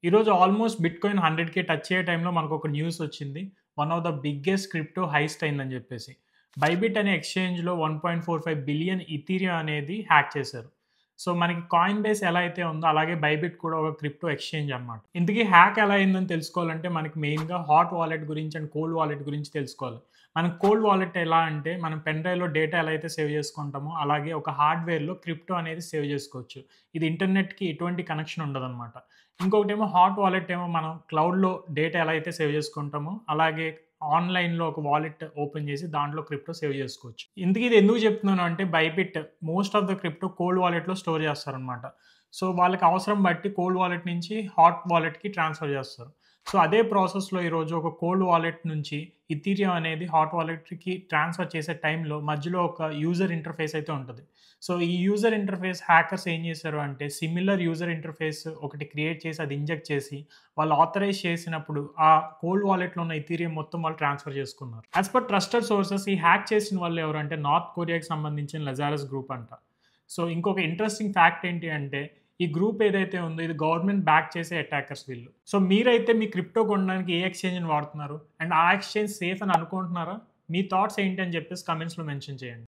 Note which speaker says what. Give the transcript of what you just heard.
Speaker 1: ఈరోజు almost bitcoin 100,000 touch అయ్యే టైంలో మనకొక న్యూస్ వచ్చింది. One of the biggest crypto heist అయిందని జెప్పేసి. బైబిట్ అనే ఎక్స్‌చేంజ్‌లో 1.45 బిలియన్ ఇథీరియం అనేది హ్యాక్ చేశారు. సో, మనకి కాయిన్ బేస్ ఎలా అయితే ఉందో అలాగే బైబిట్ కూడా ఒక క్రిప్టో ఎక్స్‌చేంజ్ అన్నమాట. ఇంతకీ హ్యాక్ ఎలా అయిందని తెలుసుకోవాలంటే మనకి మెయిన్‌గా హాట్ వాలెట్ గురించి అండ్ కోల్డ్ వాలెట్ గురించి తెలుసుకోవాలి. మనం కోల్డ్ వాలెట్ ఎలా అంటే మనం పెన్ డ్రైవ్‌లో డేటా ఎలా అయితే సేవ్ చేసుకుంటామో అలాగే ఒక హార్డ్‌వేర్‌లో క్రిప్టో అనేది సేవ్ చేసుకోవచ్చు. ఇది ఇంటర్నెట్‌కి ఎటువంటి కనెక్షన్ ఉండదన్నమాట. ఇంకొకటేమో హాట్ వాలెట్ ఏమో మనం క్లౌడ్‌లో డేటా ఎలా అయితే సేవ్ చేసుకుంటామో, అలాగే ఆన్‌లైన్‌లో ఒక వాలెట్ ఓపెన్ చేసి దాంట్లో క్రిప్టో సేవ్ చేసుకోవచ్చు. ఇంతకీ ఇది ఎందుకు చెప్తున్నాను అంటే Bybit most of the crypto cold వాలెట్‌లో స్టోర్ చేస్తారనమాట. సో, వాళ్ళకి అవసరం బట్టి కోల్డ్ వాలెట్ నుంచి హాట్ వాలెట్‌కి ట్రాన్స్‌ఫర్ చేస్తారు. సో, అదే ప్రాసెస్‌లో ఈరోజు ఒక కోల్డ్ వాలెట్ నుంచి ఇథీరియం అనేది హాట్ వాలెట్‌కి ట్రాన్స్‌ఫర్ చేసే టైంలో మధ్యలో ఒక యూజర్ ఇంటర్‌ఫేస్ అయితే ఉంటది. సో, ఈ యూజర్ ఇంటర్‌ఫేస్ హ్యాకర్స్ ఏం చేశారు అంటే సిమిలర్ యూజర్ ఇంటర్‌ఫేస్ ఒకటి క్రియేట్ చేసి అది ఇంజెక్ట్ చేసి వాళ్ళు ఆథరైజ్ చేసినప్పుడు ఆ కోల్డ్ వాలెట్‌లో ఉన్న ఇథీరియం మొత్తం వాళ్ళు ట్రాన్స్‌ఫర్ చేసుకున్నారు. యాస్ పర్ ట్రస్టెడ్ సోర్సెస్ ఈ హ్యాక్ చేసిన వాళ్ళు ఎవరంటే నార్త్ కొరియాకి సంబంధించిన లజారస్ గ్రూప్ అంట. సో, ఇంకొక ఇంట్రెస్టింగ్ ఫ్యాక్ట్ ఏంటి అంటే ఈ గ్రూప్ ఏదైతే ఉందో ఇది గవర్నమెంట్ బ్యాక్ చేసే అటాకర్స్ వీళ్ళు. సో, మీరైతే మీ క్రిప్టో కొనడానికి ఏ ఎక్స్‌చేంజ్‌ని వాడుతున్నారు? అండ్ ఆ ఎక్స్‌చేంజ్ సేఫ్ అని అనుకుంటున్నారా? మీ థాట్స్ ఏంటి అని చెప్పేసి కామెంట్స్‌లో మెన్షన్ చేయండి.